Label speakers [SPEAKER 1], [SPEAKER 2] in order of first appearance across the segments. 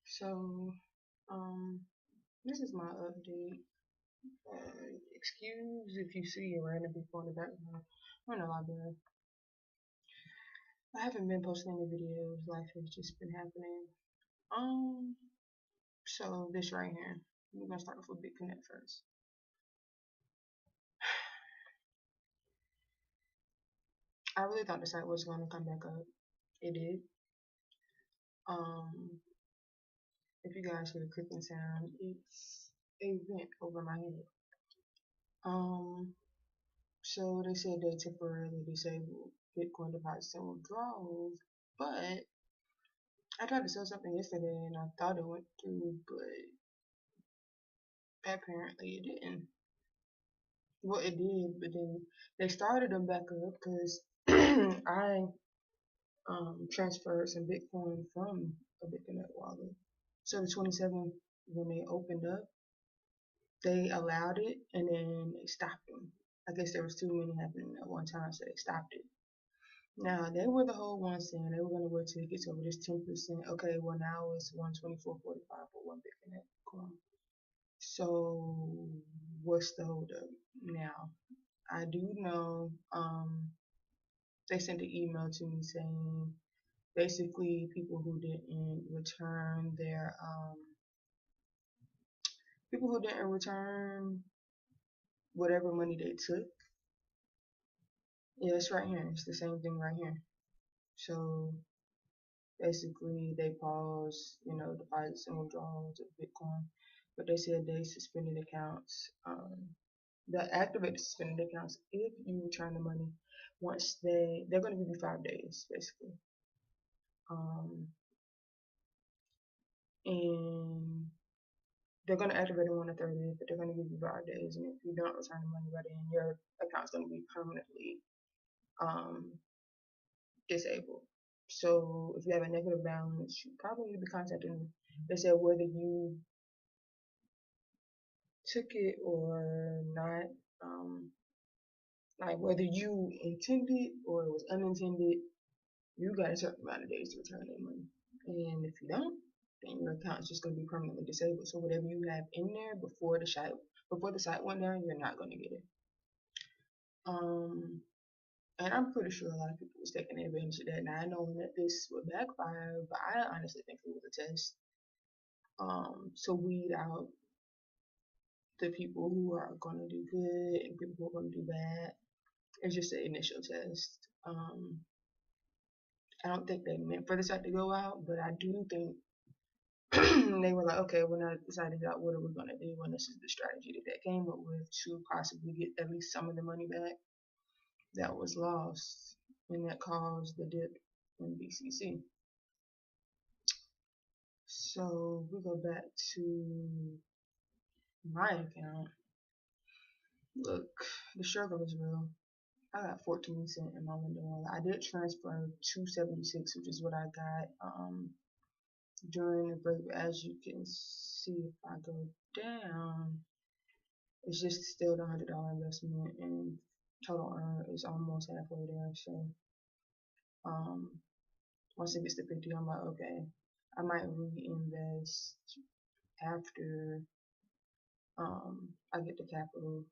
[SPEAKER 1] So, this is my update. Excuse if you see a random people in the background. I'm in the library. I haven't been posting any videos. Life has just been happening. Um, so this right here. We're gonna start off with Bitconnect first. I really thought the site was gonna come back up. It did. Um, if you guys hear the clicking sound, it's a vent over my head. Um, so they said they temporarily disabled Bitcoin deposits and withdrawals, but I tried to sell something yesterday and I thought it went through, but apparently it didn't. Well, it did, but then they started them back up because I transferred some Bitcoin from a Bitconnect wallet. So the 27th, when they opened up, they allowed it and then they stopped them. I guess there was too many happening at one time, so they stopped it. Now they were the whole ones saying they were gonna wait till it gets over this 10%. Okay, well now it's 124.45 for one Bitconnect coin. So what's the holdup now? I do know they sent an email to me saying basically people who didn't return whatever money they took. Yeah, it's right here. It's the same thing right here. So basically they paused, deposits and withdrawals of Bitcoin, but they said they suspended accounts. That activate suspended accounts if you return the money once they're going to give you 5 days basically. Um, and they're going to activate it on the 30th, but they're going to give you 5 days, and if you don't return the money by then, your account's going to be permanently um, disabled. So if you have a negative balance, you probably need to be contacting them. They said whether you took it or not, um, like whether you intended or it was unintended, you got a certain amount of days to return that money. And if you don't, then your account is just going to be permanently disabled. So whatever you have in there before the site went down, you're not going to get it. Um, and I'm pretty sure a lot of people was taking advantage of that. Now I know that this would backfire, but I honestly think it was a test to weed out the people who are going to do good and people who are going to do bad. It's just an initial test. I don't think they meant for the site to go out, but I do think they were like, okay, we're not deciding out what are we gonna do, and this is the strategy that they came up with to possibly get at least some of the money back that was lost, and that caused the dip in BCC. So we go back to my account. Look, the struggle is real. I got 14 cents in my window. I did transfer 276, which is what I got during the break. But as you can see, if I go down, it's just still the $100 investment, and total earn is almost halfway there. So um, once it gets to 50, I'm like, okay, I might reinvest after I get the capital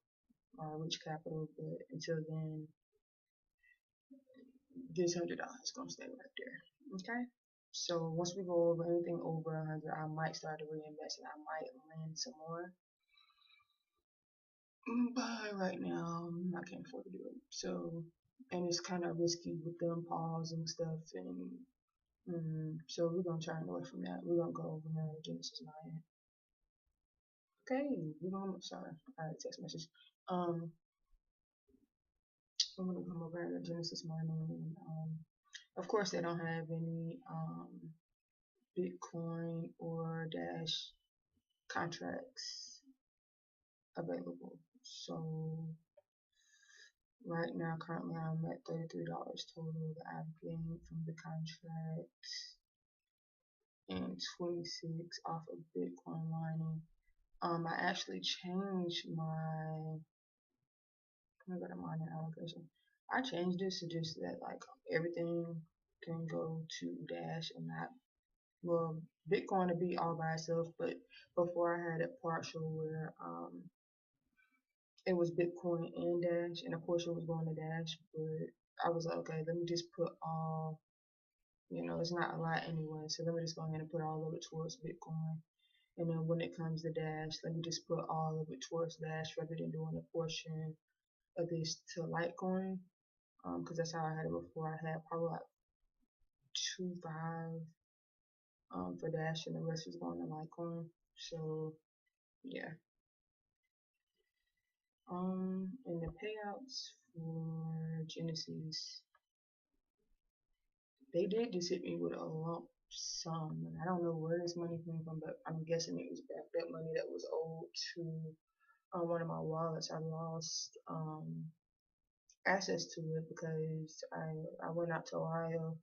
[SPEAKER 1] or reach capital. But until then, this $100 is gonna stay right there. Okay. So once we go over anything over 100, I might start to reinvest and I might lend some more. But right now, I can't afford to do it. So, and it's kind of risky with them pause and stuff. And so we're gonna try and away from that. We're gonna go over here to Genesis 9. Okay, we're gonna. Sorry, I had a text message. Um, I'm gonna come over here to Genesis mining. And, of course, they don't have any Bitcoin or Dash contracts available. So right now, currently, I'm at $33 total that I've gained from the contract and 26 off of Bitcoin mining. I actually changed my mining allocation. I changed this to just that like everything can go to Dash and not well, Bitcoin to be all by itself, but before I had it partial where it was Bitcoin and Dash, and a portion was going to Dash, but I was like, okay, let me just put all, it's not a lot anyway, so let me just go ahead and put all of it towards Bitcoin. And then when it comes to Dash, let me just put all of it towards Dash rather than doing a portion of this to Litecoin, because that's how I had it before. I had probably like 2.5 for Dash, and the rest was going to Litecoin. So yeah. And the payouts for Genesis, they did just hit me with a lump sum, and I don't know where this money came from, but I'm guessing it was back that money that was owed to one of my wallets. I lost access to it because I went out to Ohio.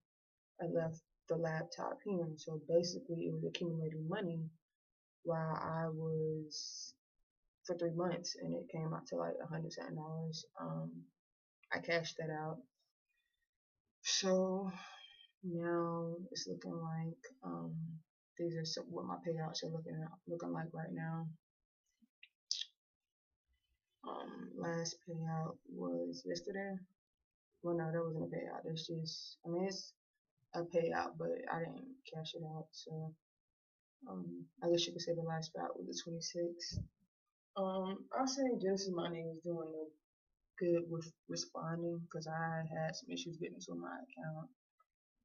[SPEAKER 1] I left the laptop here, so basically it was accumulating money while I was for 3 months, and it came out to like $100 I cashed that out. So now it's looking like these are what my payouts are looking like right now. Last payout was yesterday. Well, no, that wasn't a payout. That's just, I mean, it's a payout, but I didn't cash it out. So I guess you could say the last payout was the 26th. I'll say Genesis Money was doing good with responding because I had some issues getting to my account,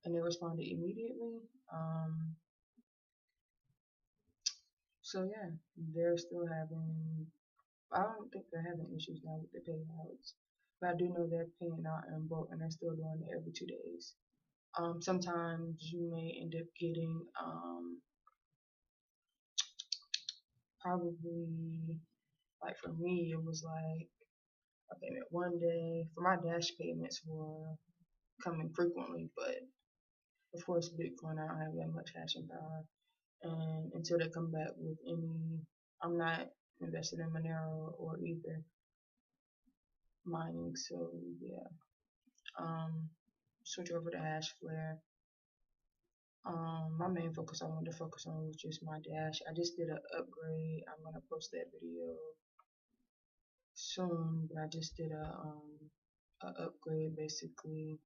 [SPEAKER 1] and they responded immediately. So yeah, they're still having. I don't think they're having issues now with the payouts, but I do know they're paying out in bulk, and they're still doing it every 2 days. Sometimes you may end up getting probably like for me it was like a payment one day. For my Dash payments were coming frequently, but of course Bitcoin I don't have that much hashing power, and until they come back with any, I'm not invested in Monero or Ether mining. So yeah, switch over to Hashflare. My main focus I wanted to focus on was just my Dash. I just did an upgrade. I'm gonna post that video soon, but I just did a upgrade basically.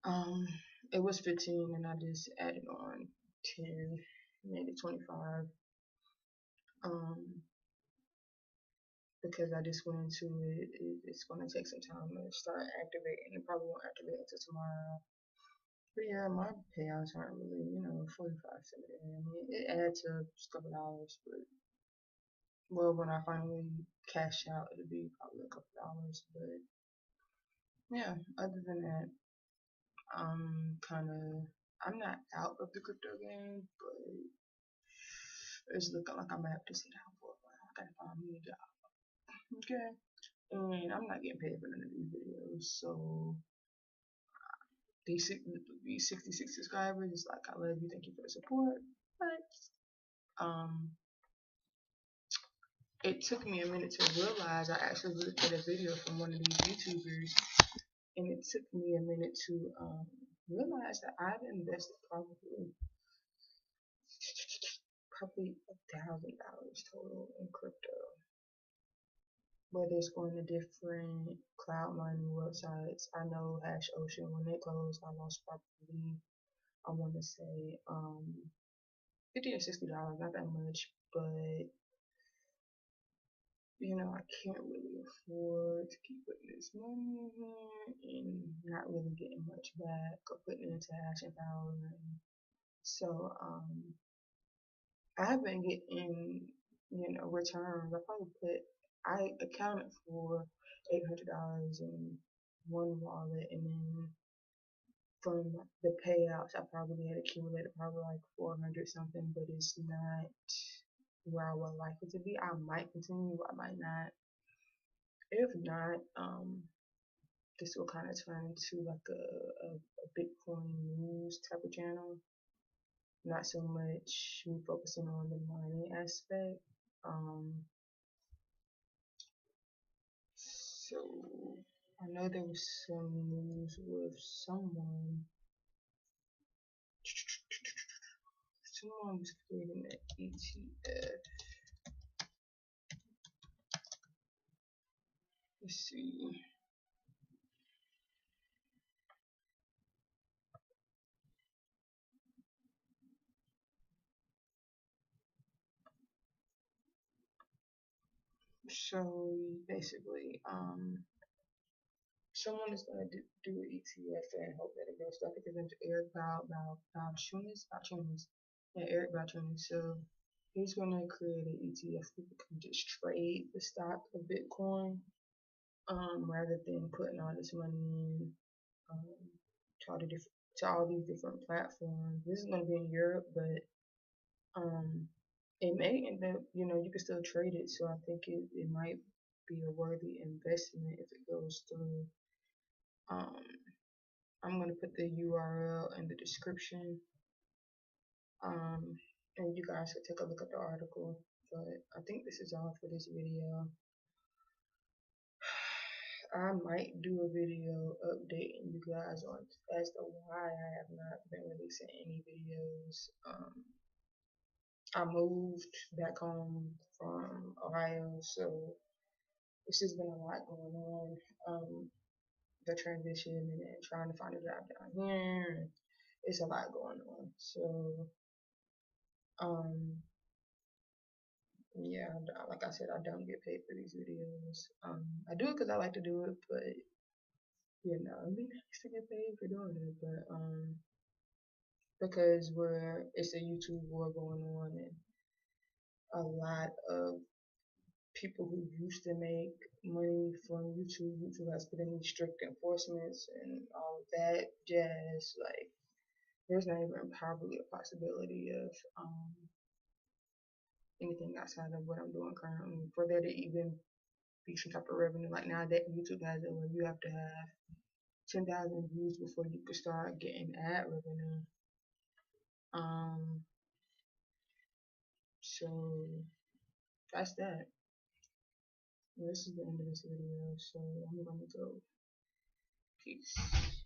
[SPEAKER 1] Um, it was 15 and I just added on 10, maybe 25. Um, because I just went into it, it's gonna take some time to start activating. It probably won't activate until tomorrow. But yeah, my payouts aren't really, 45 cents a day. I mean, it adds up just a couple dollars, but well, when I finally cash out, it'll be probably a couple dollars. But yeah, other than that, kind of, I'm not out of the crypto game, but it's looking like I'm gonna have to sit down for a while. I gotta find me a job, okay? And I'm not getting paid for none of these videos, so these 66 subscribers, it's like I love you, thank you for the support, but it took me a minute to realize I actually looked at a video from one of these YouTubers, and it took me a minute to realize that I've invested probably $1,000 total in crypto. Whether it's going to different cloud mining websites, I know Hash Ocean when they closed, I lost probably I want to say $50 or $60, not that much, but I can't really afford to keep putting this money in here and not really getting much back or putting it into hashing power. And so I have been getting returns. I accounted for $800 in one wallet, and then from the payouts I probably had accumulated probably like 400 something, but it's not where I would like it to be. I might continue, I might not. If not, this will kind of turn into like a Bitcoin news type of channel. Not so much me focusing on the mining aspect. So I know there was some news with someone. someone was creating an ETF. Let's see. So basically, someone is gonna do an ETF and hope that it goes. So I think his name's Eric Balchunas, yeah, Eric Balchunas. So he's gonna create an ETF where people can just trade the stock of Bitcoin, rather than putting all this money in, to all the different to all these different platforms. This is gonna be in Europe, but um, it may end up, you can still trade it. So I think it might be a worthy investment if it goes through. Um, I'm gonna put the URL in the description, um, and you guys can take a look at the article. But I think this is all for this video. I might do a video updating you guys on as to why I have not been releasing any videos. I moved back home from Ohio, so it's just been a lot going on. The transition and then trying to find a job down here. And it's a lot going on. So, um, yeah, like I said, I don't get paid for these videos. I do it because I like to do it, but it'd be nice to get paid for doing it. But because it's a YouTube war going on, and a lot of people who used to make money from YouTube has put in these strict enforcements and all of that jazz. Like, there's not even probably a possibility of anything outside of what I'm doing currently for there to even be some type of revenue. Like now that YouTube has it where you have to have 10,000 views before you can start getting ad revenue. Um, so that's that. This is the end of this video, so I'm gonna go. Peace.